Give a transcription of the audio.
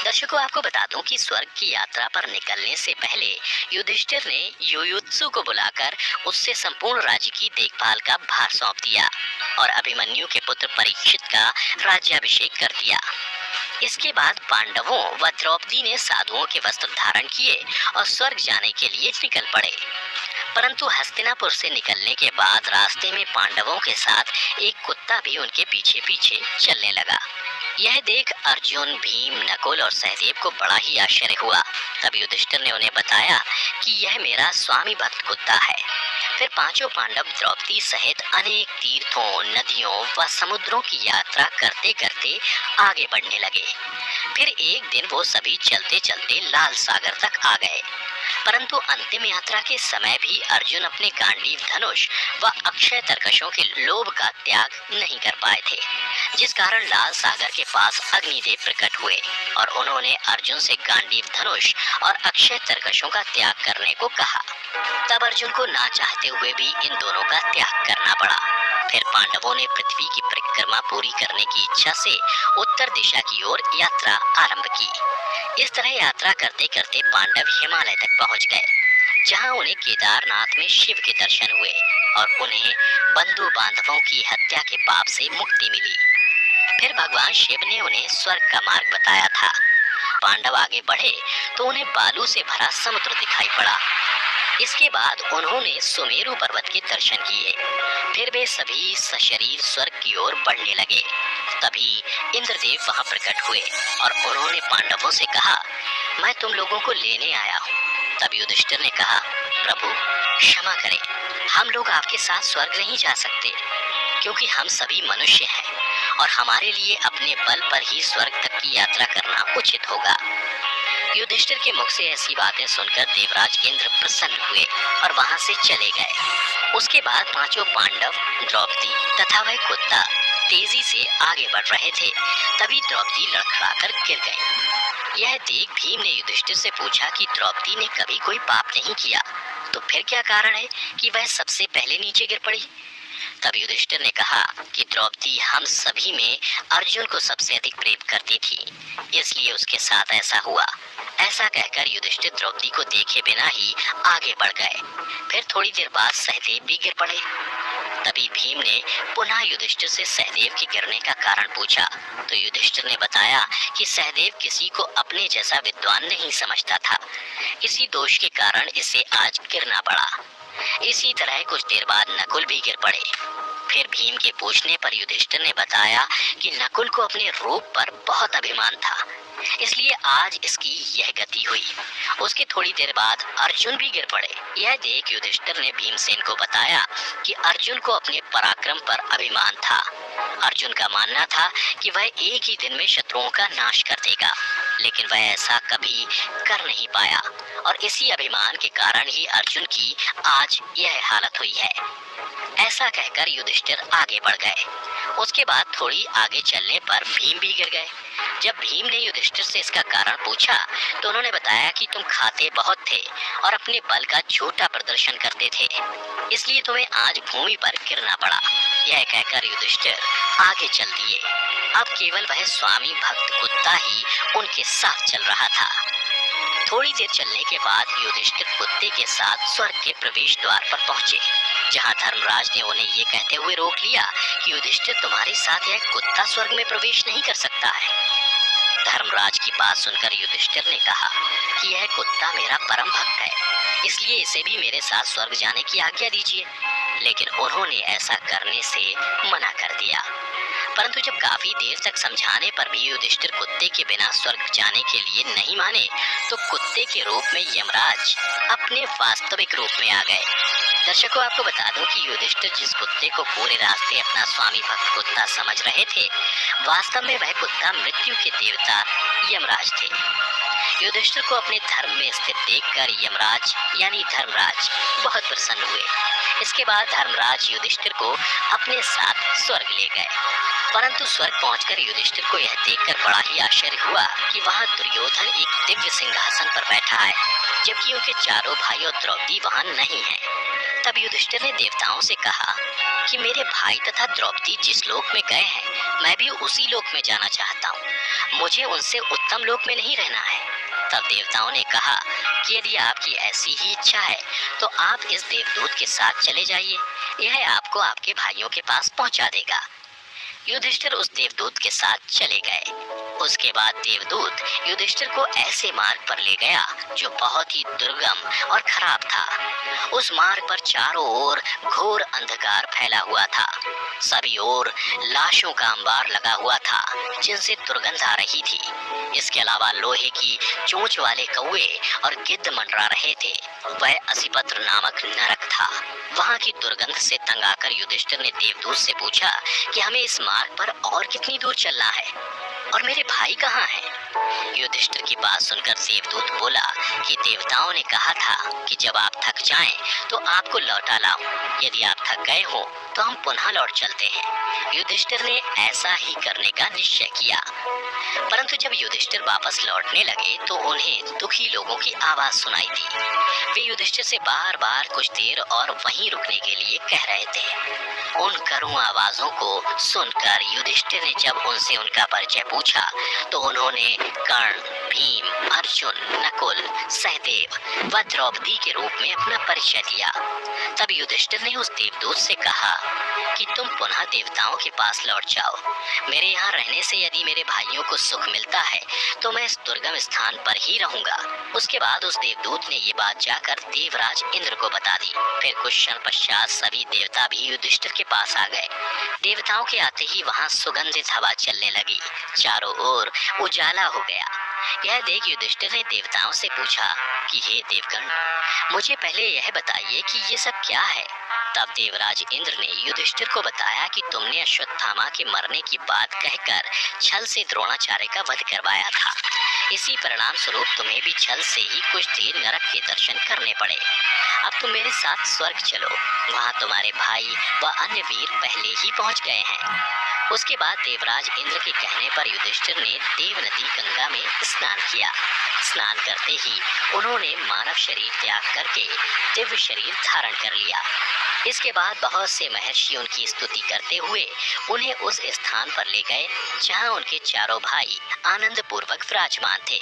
दर्शकों, आपको बता दूं कि स्वर्ग की यात्रा पर निकलने से पहले युधिष्ठिर ने युयुत्सु को बुलाकर उससे संपूर्ण राज्य की देखभाल का भार सौंप दिया और अभिमन्यु के पुत्र परीक्षित का राज्याभिषेक कर दिया। इसके बाद पांडवों व द्रौपदी ने साधुओं के वस्त्र धारण किए और स्वर्ग जाने के लिए निकल पड़े। परंतु हस्तिनापुर से निकलने के बाद रास्ते में पांडवों के साथ एक कुत्ता भी उनके पीछे पीछे चलने लगा। यह देख अर्जुन, भीम, नकुल और सहदेव को बड़ा ही आश्चर्य हुआ। तब युधिष्ठिर ने उन्हें बताया कि यह मेरा स्वामी भक्त कुत्ता है। फिर पांचों पांडव द्रौपदी सहित अनेक तीर्थों, नदियों व समुद्रों की यात्रा करते करते आगे बढ़ने लगे। फिर एक दिन वो सभी चलते चलते लाल सागर तक आ गए। परंतु अंतिम यात्रा के समय भी अर्जुन अपने गांडीव धनुष व अक्षय तरकशों के लोभ का त्याग नहीं कर पाए थे, जिस कारण लाल सागर के पास अग्निदेव प्रकट हुए और उन्होंने अर्जुन से गांडीव धनुष और अक्षय तरकशों का त्याग करने को कहा। तब अर्जुन को ना चाहते हुए भी इन दोनों का त्याग करना पड़ा। फिर पांडवों ने पृथ्वी की परिक्रमा पूरी करने की इच्छा से उत्तर दिशा की ओर यात्रा आरंभ की। इस तरह यात्रा करते करते पांडव हिमालय तक पहुंच गए, जहां उन्हें केदारनाथ में शिव के दर्शन हुए और उन्हें बंधु बांधवों की हत्या के पाप से मुक्ति मिली। फिर भगवान शिव ने उन्हें स्वर्ग का मार्ग बताया था। पांडव आगे बढ़े तो उन्हें बालू से भरा समुद्र दिखाई पड़ा। इसके बाद उन्होंने सुमेरु पर्वत के दर्शन किए। फिर वे सभी सशरीर स्वर्ग की ओर बढ़ने लगे। तभी इंद्रदेव वहां प्रकट हुए और उन्होंने पांडवों से कहा, मैं तुम लोगों को लेने आया हूँ। तब युधिष्ठिर ने कहा, प्रभु क्षमा करें, हम लोग आपके साथ स्वर्ग नहीं जा सकते, क्योंकि हम सभी मनुष्य हैं और हमारे लिए अपने बल पर ही स्वर्ग तक की यात्रा करना उचित होगा। युधिष्ठिर के मुख से ऐसी बातें सुनकर देवराज इंद्र प्रसन्न हुए और वहां से चले गए। उसके बाद पांचों पांडव, द्रौपदी तथा वह कुत्ता तेजी से आगे बढ़ रहे थे। तभी द्रौपदी लड़खड़ाकर गिर गई। यह देख भीम ने युधिष्ठिर से पूछा कि द्रौपदी ने कभी कोई पाप नहीं किया, तो फिर क्या कारण है कि वह सबसे पहले नीचे गिर पड़ी। तब युधिष्ठिर ने कहा कि द्रौपदी हम सभी में अर्जुन को सबसे अधिक प्रेम करती थी, इसलिए उसके साथ ऐसा हुआ। ऐसा कहकर युधिष्ठिर द्रौपदी को देखे बिना ही आगे बढ़ गए। फिर थोड़ी देर बाद सहदेव भी गिर पड़े। तभी भीम ने पुनः युधिष्ठिर से सहदेव के गिरने का कारण पूछा, तो युधिष्ठिर ने बताया कि सहदेव किसी को अपने जैसा विद्वान नहीं समझता था, इसी दोष के कारण इसे आज गिरना पड़ा। इसी तरह कुछ देर बाद नकुल भी गिर पड़े। फिर भीम के पूछने पर युधिष्ठिर ने बताया कि नकुल को अपने रूप पर बहुत अभिमान था, इसलिए आज इसकी यह गति हुई। उसके थोड़ी देर बाद अर्जुन भी गिर पड़े। यह देख युधिष्ठिर ने भीमसेन को बताया कि अर्जुन को अपने पराक्रम पर अभिमान था। अर्जुन का मानना था कि वह एक ही दिन में शत्रुओं का नाश कर देगा, लेकिन वह ऐसा कभी कर नहीं पाया और इसी अभिमान के कारण ही अर्जुन की आज यह हालत हुई है। ऐसा कहकर युधिष्ठिर आगे बढ़ गए। उसके बाद थोड़ी आगे चलने पर भीम भी गिर गए। जब भीम ने युधिष्ठिर से इसका कारण पूछा तो उन्होंने बताया कि तुम खाते बहुत थे और अपने बल का झूठा प्रदर्शन करते थे, इसलिए तुम्हें आज भूमि पर गिरना पड़ा। यह कहकर युधिष्ठिर आगे चल दिए। अब केवल वह स्वामी भक्त कुत्ता ही उनके साथ चल रहा था। थोड़ी देर चलने के बाद युधिष्ठिर कुत्ते के साथ स्वर्ग के प्रवेश द्वार पर पहुंचे, जहां धर्मराज ने उन्हें ये कहते हुए रोक लिया कि युधिष्ठिर तुम्हारे साथ यह कुत्ता स्वर्ग में प्रवेश नहीं कर सकता है। धर्मराज की बात सुनकर युधिष्ठिर ने कहा कि यह कुत्ता मेरा परम भक्त है, इसलिए इसे भी मेरे साथ स्वर्ग जाने की आज्ञा दीजिए। लेकिन उन्होंने ऐसा करने से मना कर दिया। परंतु जब काफी देर तक समझाने पर भी युधिष्ठिर कुत्ते के बिना स्वर्ग जाने के लिए नहीं माने, तो कुत्ते के रूप में यमराज अपने वास्तविक रूप में आ गए। दर्शकों, आपको बता दूं कि युधिष्ठिर जिस कुत्ते को पूरे रास्ते अपना स्वामी भक्त कुत्ता समझ रहे थे, वास्तव में वह कुत्ता मृत्यु के देवता यमराज थे। युधिष्ठिर को अपने धर्म में स्थित देखकर यमराज यानी धर्मराज बहुत प्रसन्न हुए। इसके बाद धर्मराज युधिष्ठिर को अपने साथ स्वर्ग ले गए। परंतु स्वर्ग पहुंचकर युधिष्ठिर को यह देखकर बड़ा ही आश्चर्य हुआ कि वहां दुर्योधन एक दिव्य सिंहासन पर बैठा है, जबकि उनके चारों भाई और द्रौपदी वहां नहीं है। तब युधिष्ठिर ने देवताओं से कहा कि मेरे भाई तथा द्रौपदी जिस लोक में गए हैं, मैं भी उसी लोक में जाना चाहता हूँ। मुझे उनसे उत्तम लोक में नहीं रहना है। तब देवताओं ने कहा कि यदि आपकी ऐसी ही इच्छा है तो आप इस देवदूत के साथ चले जाइए, यह आपको आपके भाइयों के पास पहुंचा देगा। युधिष्ठिर उस देवदूत के साथ चले गए। उसके बाद देवदूत युधिष्ठिर को ऐसे मार्ग पर ले गया जो बहुत ही दुर्गम और खराब था। उस मार्ग पर चारों ओर घोर अंधकार फैला हुआ था। सभी ओर लाशों का अंबार लगा हुआ था जिनसे दुर्गंध आ रही थी। इसके अलावा लोहे की चोंच वाले कौवे और गिद्ध मंडरा रहे थे। वह असिपत्र नामक नरक था। वहां की दुर्गंध से तंग आकर युधिष्ठिर ने देवदूत से पूछा कि हमें इस मार्ग पर और कितनी दूर चलना है और मेरे भाई कहाँ हैं? युधिष्ठिर की बात सुनकर देवदूत बोला कि देवताओं ने कहा था कि जब आप थक जाएं तो आपको लौटा लाऊं। यदि आप थक गए हो तो हम पुनः लौट चलते हैं। युधिष्ठिर ने ऐसा ही करने का निश्चय किया। परंतु जब युधिष्ठिर वापस लौटने लगे तो उन्हें दुखी लोगों की आवाज सुनाई दी। वे युधिष्ठिर से बार बार कुछ देर और वहीं रुकने के लिए कह रहे थे। उन करुण आवाजों को सुनकर युधिष्ठिर ने जब उनसे उनका परिचय पूछा तो उन्होंने कर्ण, भीम, अर्जुन, नकुल, सहदेव व द्रौपदी के रूप में अपना परिचय दिया। तब युधिष्ठिर ने उस देवदूत से कहा कि तुम पुनः देवताओं के पास लौट जाओ। मेरे यहाँ रहने से यदि मेरे भाइयों को सुख मिलता है तो मैं इस दुर्गम स्थान पर ही रहूंगा। उसके बाद उस देवदूत ने ये बात जाकर देवराज इंद्र को बता दी। फिर कुछ क्षण पश्चात सभी देवता भी युधिष्ठिर के पास आ गए। देवताओं के आते ही वहाँ सुगंधित हवा चलने लगी। चारों ओर उजाला हो गया। यह देख युधिष्ठिर ने देवताओं से पूछा कि हे देवगण, मुझे पहले यह बताइए कि ये सब क्या है। तब देवराज इंद्र ने युधिष्ठिर को बताया कि तुमने अश्वत्थामा के मरने की बात कहकर छल से द्रोणाचार्य का वध करवाया था। इसी परिणाम स्वरूप तुम्हें भी छल से ही कुछ देर नरक के दर्शन करने पड़े। अब तुम मेरे साथ स्वर्ग चलो, वहाँ तुम्हारे भाई व अन्य वीर पहले ही पहुँच गए हैं। उसके बाद देवराज इंद्र के कहने पर युधिष्ठिर ने देव नदी गंगा में स्नान किया। स्नान करते ही उन्होंने मानव शरीर त्याग करके दिव्य शरीर धारण कर लिया। इसके बाद बहुत से महर्षि उनकी स्तुति करते हुए उन्हें उस स्थान पर ले गए जहां उनके चारों भाई आनंद पूर्वक विराजमान थे।